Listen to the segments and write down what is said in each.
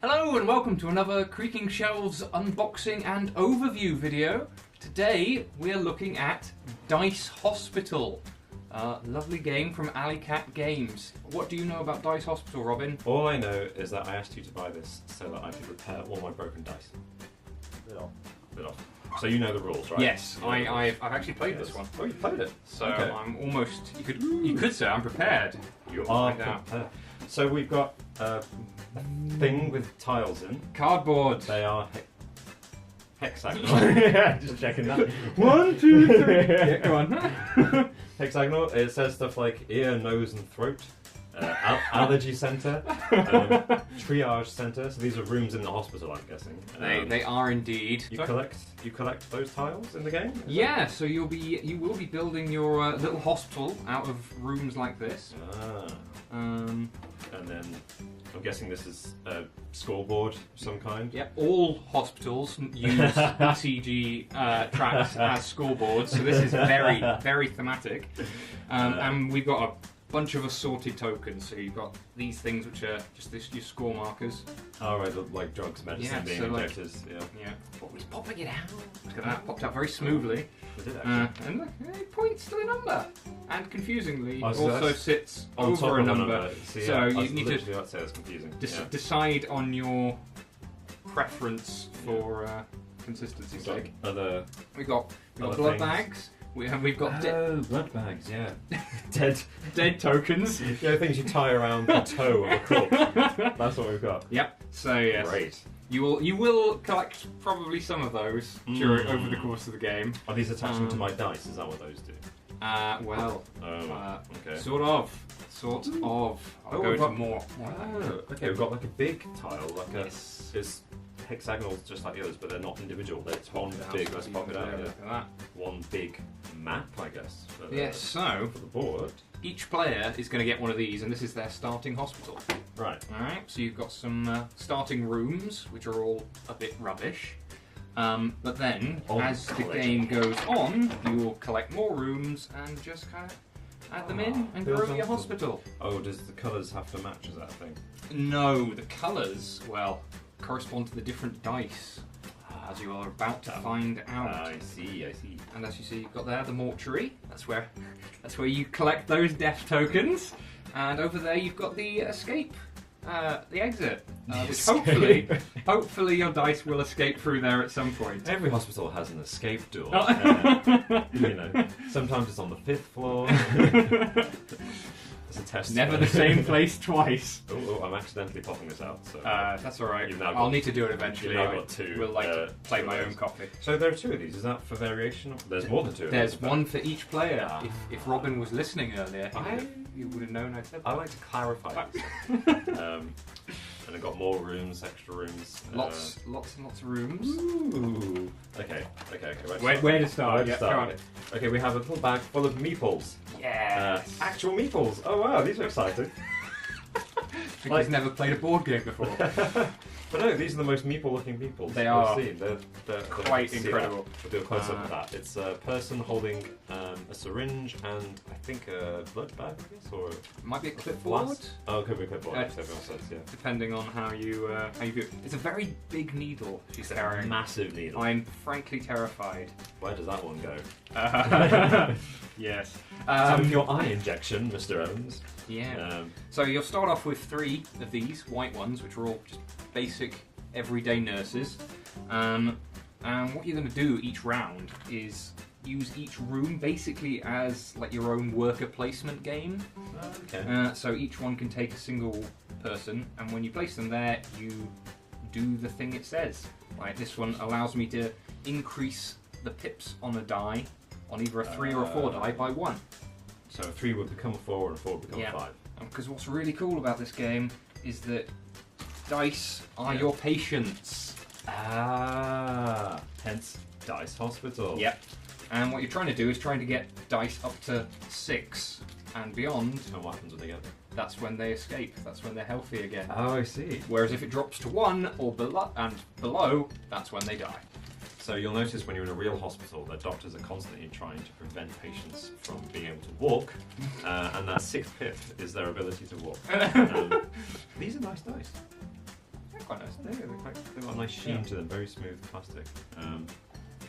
Hello and welcome to another Creaking Shelves unboxing and overview video. Today we're looking at Dice Hospital. Lovely game from Alley Cat Games. What do you know about Dice Hospital, Robin? All I know is that I asked you to buy this so that I could repair all my broken dice. Bit off. So you know the rules, right? Yes, I've actually played this one. Oh, you played it. So okay. I'm almost, you could say I'm prepared. You You'll are find out. prepared. So we've got a thing with tiles in. Cardboard. They are hexagonal. Yeah, just checking that. 1, 2, 3. Yeah, go on. Hexagonal. It says stuff like ear, nose, and throat. Allergy centre, triage centre. So these are rooms in the hospital, I'm guessing. They are indeed. You collect those tiles in the game? Yeah, so you will be building your little hospital out of rooms like this. And then I'm guessing this is a scoreboard of some kind. Yep, all hospitals use ECG tracks as scoreboards, so this is very, very thematic. And we've got a bunch of assorted tokens, so you've got these things which are just your score markers. Oh right, like drugs, medicine, being injected. Yeah. What was popping it out? Look at that, popped out very smoothly. It did actually. And look, it points to a number. And confusingly, so also sits on top over a of number. See, so you need need to to say that's confusing. decide on your preference for consistency's sake. We've got blood things. bags. We've got blood bags, yeah. dead tokens. Yeah, things you tie around the toe of a corpse. That's what we've got. Yep. So yes, Great. you will collect probably some of those over the course of the game. Are these attachment to my dice? Is that what those do? Okay. Sort of. I'll go into more. Okay, we've got like a big tile, like it's hexagonal just like the others, but they're not individual. It's one big. Let's pop it out. Look at that. One big map, I guess. Yes. So for the board, each player is going to get one of these, and this is their starting hospital. Right. All right. So you've got some starting rooms, which are all a bit rubbish. But then, as the game goes on, you will collect more rooms and just kind of add them in and grow your hospital. Oh, does the colours have to match? Is that a thing? No, the colours, well, correspond to the different dice, as you are about to find out. I see. And as you see, you've got there the mortuary. That's where you collect those death tokens. And over there, you've got the escape. The exit, which hopefully your dice will escape through there at some point. Every hospital has an escape door. Oh. Sometimes it's on the 5th floor. It's a test. Never the same place twice. Oh, I'm accidentally popping this out. So that's all right. I'll need to do it eventually. You've now got two. We'll play my own copy. So there are two of these. Is that for variation? There's more than two. There's one for each player. If Robin was listening earlier, he would have known I said that. I like to clarify. And I've got more rooms, extra rooms. Lots and lots of rooms. Ooh. Okay. Where to start? Go on. Okay, we have a little bag full of meeples. Yeah. Actual meeples. Oh wow, these are exciting. He's never played a board game before. But no, these are the most meeple-looking meeples I've seen. They're quite incredible. We'll do a close-up of that. It's a person holding a syringe and I think a blood bag, I guess, or it might be a clipboard. Oh, it could be a clipboard. Everyone says, yeah. Depending on how you view it. It's a very big needle she's carrying. A massive needle. I'm frankly terrified. Where does that one go? Yes. Your eye injection, Mr. Evans. Yeah. So you'll start off with 3 of these white ones, which are all just basic everyday nurses. And what you're going to do each round is use each room basically as like your own worker placement game. Okay. So each one can take a single person, and when you place them there, you do the thing it says. Like this one allows me to increase the pips on a die on either a 3 or a 4 die by 1. So a 3 would become a 4 and a 4 would become a 5. Because what's really cool about this game is that dice are your patients. Hence Dice Hospital. Yep. And what you're trying to do is trying to get dice up to 6 and beyond. And what happens when they get there? That's when they escape. That's when they're healthy again. Oh, I see. Whereas if it drops to 1 or below, that's when they die. So you'll notice when you're in a real hospital that doctors are constantly trying to prevent patients from being able to walk, and that 6th pip is their ability to walk. These are nice dice. quite nice. They've got a nice sheen to them, very smooth plastic. And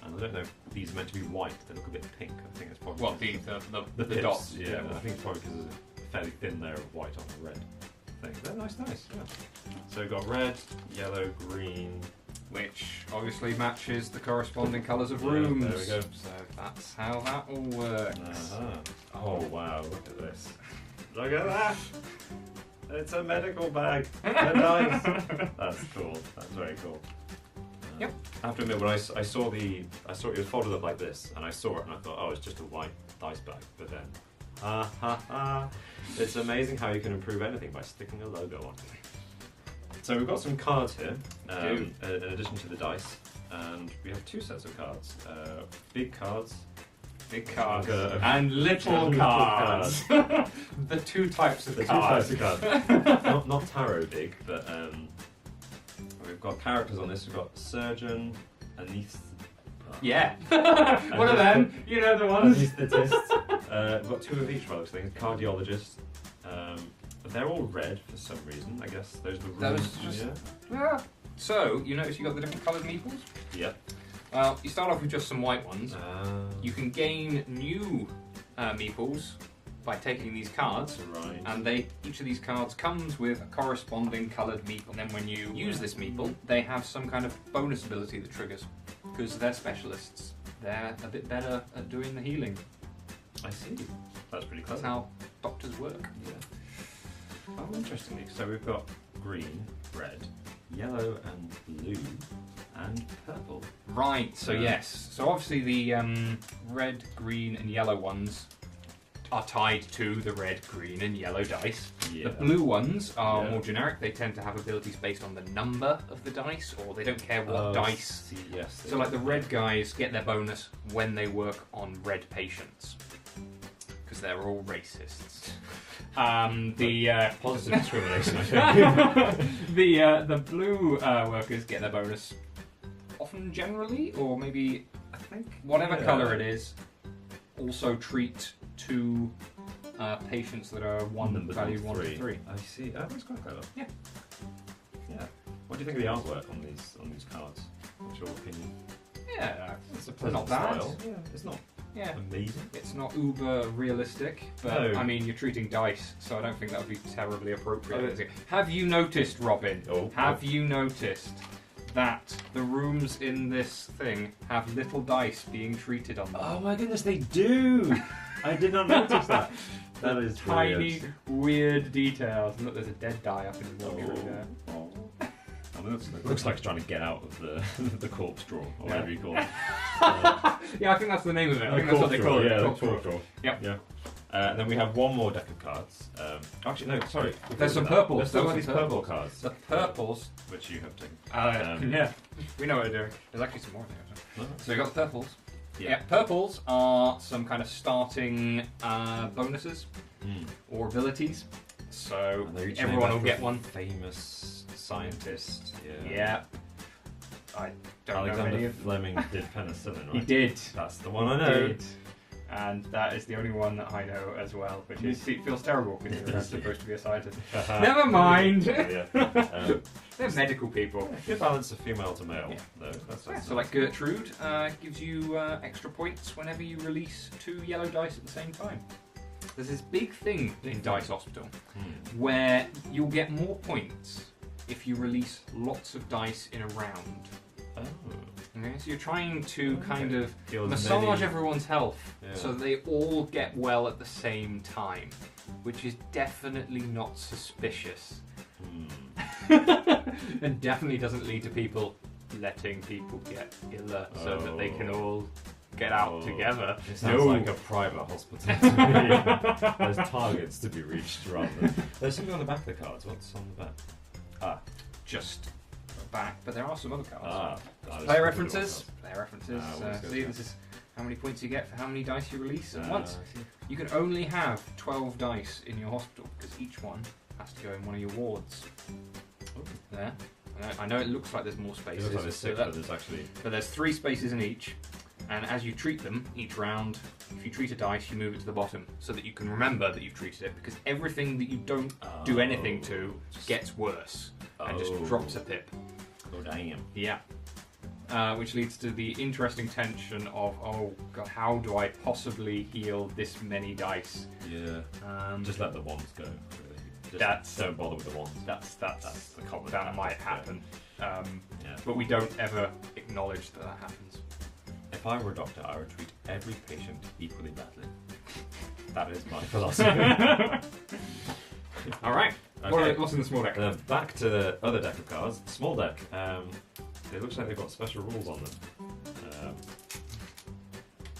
I don't know if these are meant to be white, they look a bit pink. I think it's probably. What, the pips, dots? Yeah, I think it's probably because there's a fairly thin layer of white on the red thing. They're nice, yeah. So we've got red, yellow, green. Which obviously matches the corresponding colours of Yeah, rooms. there we go. So that's how that all works. Oh wow, look at this. Look at that! It's a medical bag. They're nice. That's cool. That's very cool. Yep. I have to admit, when I saw it was folded up like this, and I saw it, and I thought, oh, it's just a white dice bag. But then, it's amazing how you can improve anything by sticking a logo on it. So we've got some cards here, in addition to the dice, and we have two sets of cards. Big cards. Big cards. And little cards. The two types of cards. Not tarot big, but we've got characters on this. We've got surgeon, Yeah. One of them. You know the ones. Anaesthetist. We've got two of each by those things. Cardiologist. They're all red for some reason. I guess those are the rules. Yeah. So, you notice you got the different coloured meeples? Yeah. Well, you start off with just some white ones. You can gain new meeples by taking these cards. Right. And each of these cards comes with a corresponding coloured meeple. And then when you use this meeple, they have some kind of bonus ability that triggers. Because they're specialists. They're a bit better at doing the healing. I see. That's pretty clever. That's how doctors work. Yeah. Oh, interestingly. So we've got green, red, yellow and blue, and purple. Right, so yes. So obviously the red, green and yellow ones are tied to the red, green and yellow dice. Yeah. The blue ones are more generic. They tend to have abilities based on the number of the dice, or they don't care what dice. See, yes. So like the red guys get their bonus when they work on red patients. Because they're all racists. The positive discrimination, I think. the blue workers get their bonus often generally, or maybe I think whatever colour it is. Also treat two patients that are value 1 to 3. I see. Oh, that's quite clever. Yeah. Yeah. What do you think of the artwork on these cards? What's your opinion? Yeah, It's a pleasant not bad. style. Yeah, it's not amazing. It's not uber realistic, but No. I mean you're treating dice, so I don't think that would be terribly appropriate. Have you noticed, Robin? Have you noticed that the rooms in this thing have little dice being treated on them? Oh my goodness, they do! I did not notice that. That is tiny, brilliant. weird details. And look, there's a dead die up in the laundry room there. I mean, it looks like it's trying to get out of the corpse drawer, or whatever you call it. Yeah, I think that's the name of it. I think that's what they call it. Yeah, the Corpse corpse drawer. Yep. Yeah. And then we have one more deck of cards. Actually, no, sorry. There's some purples. There's still There's these some purple cards. The purples. Which you have taken. Yeah, we know what we're doing. There's actually some more in there. No. So we got the purples. Yeah. Purples are some kind of starting bonuses or abilities. So everyone will get one. Famous scientist. Yeah. I don't know many Alexander of Fleming did penicillin, right? He did. That's the one I know. Did. And that is the only one that I know as well, which is, it feels terrible because you're supposed to be a scientist. Never mind. They're medical people. Good balance of female to male, though. So like Gertrude gives you extra points whenever you release 2 yellow dice at the same time. There's this big thing in Dice Hospital where you'll get more points if you release lots of dice in a round. Oh. Okay, so you're trying to kind of massage everyone's health so that they all get well at the same time, which is definitely not suspicious. And definitely doesn't lead to people letting people get iller so that they can all get out together. It sounds like a private hospital to me. There's targets to be reached rather than... There's something on the back of the cards. What's on the back? Just back, but there are some other cards. Player references. See, this is how many points you get for how many dice you release at once. You can only have 12 dice in your hospital because each one has to go in one of your wards. There. I know it looks like there's more spaces. It looks like there's 6, but there's actually... But there's 3 spaces in each. And as you treat them each round, if you treat a dice, you move it to the bottom so that you can remember that you've treated it. Because everything that you don't do anything to gets worse and just drops a pip. Oh, damn. Yeah. Which leads to the interesting tension of, oh god, how do I possibly heal this many dice? Yeah. Just let the wands go, really. Just don't bother with the wands. That's the common that might happen. But we don't ever acknowledge that that happens. If I were a doctor, I would treat every patient equally badly. That is my philosophy. Alright. Okay. What's in the small deck? Back to the other deck of cards. The small deck. It looks like they've got special rules on them.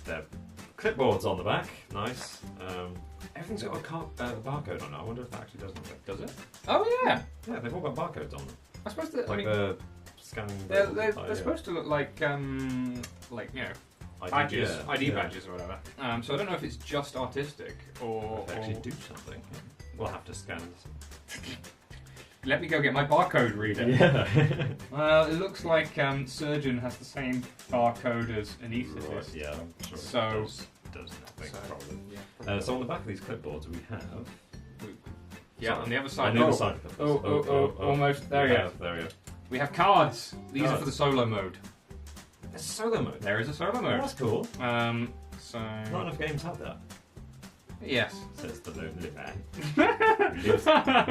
They're clipboards on the back. Nice. Everything's got a barcode on it. I wonder if that actually does anything. Does it? Oh yeah. Yeah, they've all got barcodes on them. I suppose that. Like the scanning. They're supposed to look like you know, badges, ID badges or whatever. So I don't know if it's just artistic or if they actually do something. We'll have to scan this. Let me go get my barcode reader. Yeah. Well, it looks like Surgeon has the same barcode as Anaesthetist. Right, yeah, I'm sure So- it does nothing, so- probably. Yeah. So on the back of these clipboards we have... Yeah, on the other side. On the other side of the clipboards. Almost. There we go. There we go. We have cards. These are Cards. for the solo mode. There's a solo mode. There is a solo Oh, mode. that's cool. So Not enough games have that. yes. Says the lonely man. Who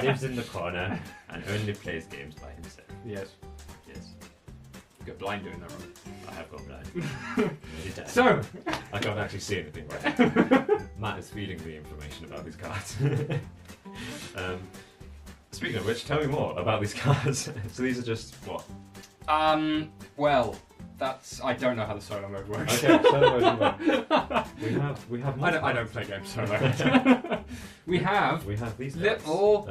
lives in the corner and only plays games by himself. Yes. Yes, You got blind doing that wrong. I have gone blind. So I can't actually see anything right. Matt is feeding me information about these cards. Speaking of which, tell me more about these cards. So these are just what? well, that's I don't know how the solo mode works. Okay, solo mode. We have. I don't play games solo. we have these cards. little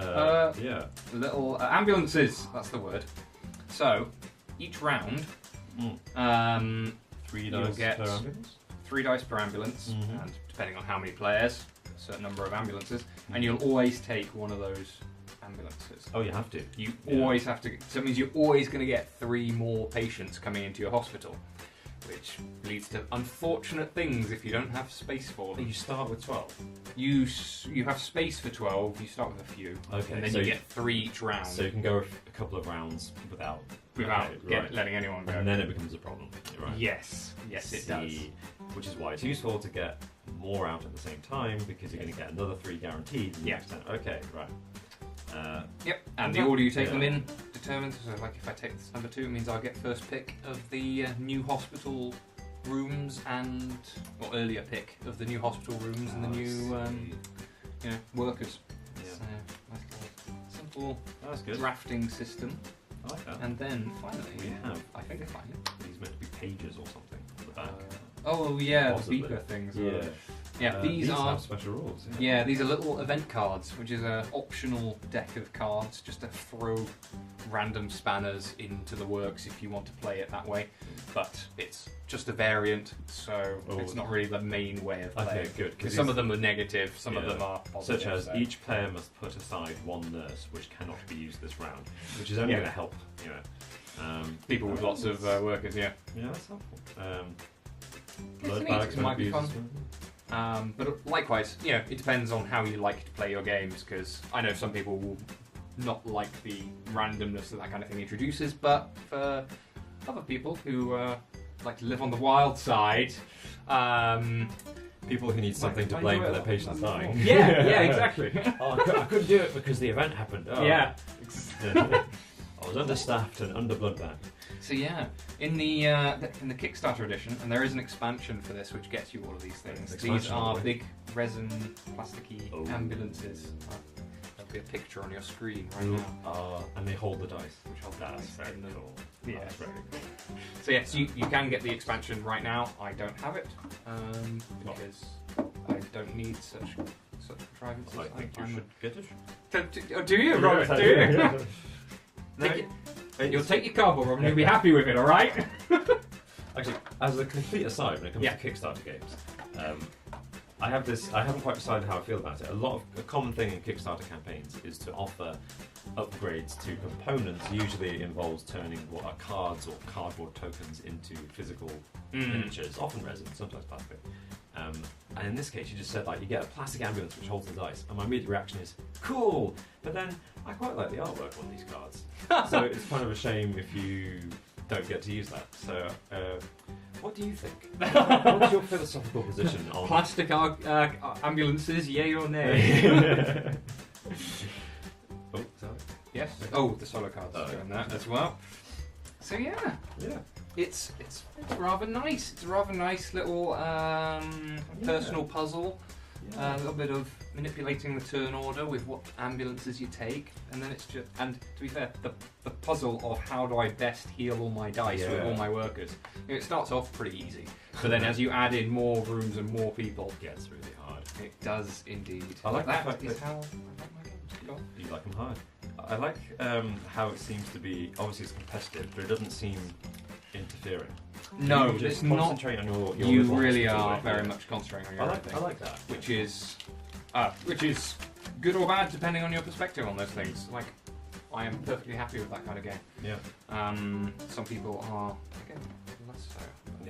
yeah. little ambulances. That's the word. So each round, 3 you'll dice get per ambulance. 3 dice per ambulance, Mhm. and depending on how many players, a certain number of ambulances, and you'll always take one of those ambulances. Oh, you have to. You Yeah. always have to. So it means you're always going to get 3 more patients coming into your hospital, which leads to unfortunate things if you don't have space for them. You start with 12. You have space for 12. You start with a few, Okay, and then so you get 3 each round So you can go a couple of rounds without. without Okay, right. letting anyone go. And then it becomes a problem. You're right. Yes, it does. See, which is why it's useful to get more out at the same time because you're going to get another 3 guaranteed. And Yeah. Okay, right. Yep, and the that- order you take yeah. them in determines. So, like, if I take this number 2, it means I'll get first pick of the new hospital rooms, and or earlier pick of the new hospital rooms and the new workers. Yeah. So, nice little simple That's good. drafting system, I like that. and then finally We have I think I find it. these meant to be pages or something on the back. Oh yeah, Possibly. the beeper things. Yeah. Yeah, these are. have special rules. Yeah, these are little event cards, which is an optional deck of cards just to throw random spanners into the works if you want to play it that way. But it's just a variant, so it's not really the main way of playing. Okay, good. Because some of them are negative, some of Yeah. them are positive. Such as so- each player must put aside 1 nurse, which cannot be used this round, which is only Yeah. going to help, you know. people with lots of workers, yeah. Yeah, that's helpful. It's neat, bags it might might be be fun. used as well. But likewise, it depends on how you like to play your games, because I know some people will not like the randomness that kind of thing introduces, but for other people who like to live on the wild side, People who need something to Might blame enjoy for their it. patients dying. yeah, exactly. Oh, I couldn't do it because the event happened. Oh. Yeah. I was understaffed and under blood bank. So yeah, in the Kickstarter edition, and there is an expansion for this which gets you all of these things. These Expansion, are by the way. big resin, plasticky Oh. ambulances. There'll be a picture on your screen right now. And they hold the dice. Which holds the That's dice very in the- cool. Yeah. That's very cool. So yes, you can get the expansion right now. I don't have it because I don't need such contrivances. I think you I'm- should get it. Oh, do you, Robert? Do you? Take it. You'll take your cardboard, Robert, and you'll be happy with it, all right? Actually, as a complete aside, when it comes Yeah. to Kickstarter games, I have this. I haven't quite decided how I feel about it. A common thing in Kickstarter campaigns is to offer upgrades to components. Usually, it involves turning what are cards or cardboard tokens into physical miniatures, often resin, sometimes plastic. And in this case, you just said like you get a plastic ambulance which holds the dice, and my immediate reaction is cool. But then I quite like the artwork on these cards, so it's kind of a shame if you don't get to use that. So, what do you think? What's your philosophical position on Plastic ambulances, yay or nay? Oh, sorry. Yes. Oh, the solo cards are doing that as well. So yeah, Yeah. it's rather nice. It's a rather nice little personal puzzle. A little bit of manipulating the turn order with what ambulances you take, and then it's just, and to be fair, the puzzle of how do I best heal all my dice with all my workers. It starts off pretty easy, but then as you add in more rooms and more people, It gets really hard. it does indeed. I like the that. fact Is that- how I like my games. Go on. You like them hard. I like how it seems to be. Obviously, it's competitive, but it doesn't seem interfering. No, you just it's not. concentrate on your You little really hospital are way. very much concentrating on your I own like. thing. I like that. which is good or bad depending on your perspective on those things. Like, I am perfectly happy with that kind of game. Yeah. Some people are again less so.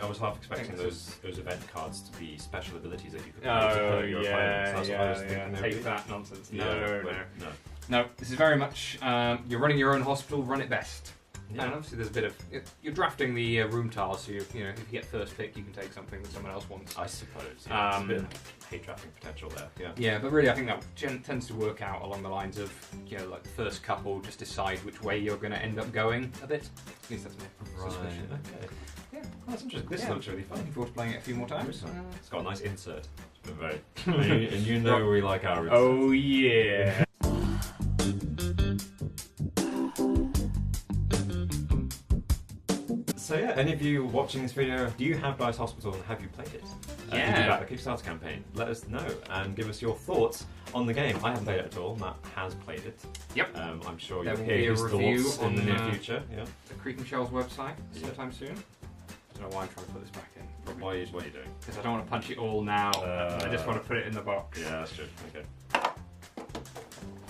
I was half expecting I think this those event cards to be special abilities that you could Oh to hurt your opponents. That's what I was thinking. they would Take be. that nonsense. Yeah, No, but no, no. no. This is very much you're running your own hospital. Run it best. Yeah. And obviously, there's a bit of you're drafting the room tiles, so if you get first pick, you can take something that someone else wants. I suppose. Yeah, there's a bit of Um, hate drafting potential there. Yeah. Yeah, but really, I think that tends to work out along the lines of, like the first couple just decide which way you're going to end up going a bit. At least that's my suspicion. Okay. Yeah. Oh, that's interesting. This Yeah. looks really fun. Looking forward to playing it a few more times. It's got a nice insert. It's been very. and you know we like our inserts. Oh yeah. So yeah, any of you watching this video, do you have Dice Hospital and have you played it? Did Yeah. you back the Kickstarter campaign? Let us know and give us your thoughts on the game. I haven't played it at all. Matt has played it. Yep. I'm sure There you'll will be hear a his review thoughts in on, the near future. Yeah. The Creek and Shells website Yeah. sometime soon. I don't know why I'm trying to put this back in. What are you doing? Because I don't want to punch it all now. I just want to put it in the box. Yeah, that's true. Okay.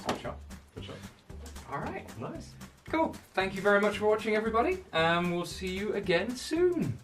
Good shot. Good shot. All right. Nice. Cool. Thank you very much for watching, everybody. We'll see you again soon.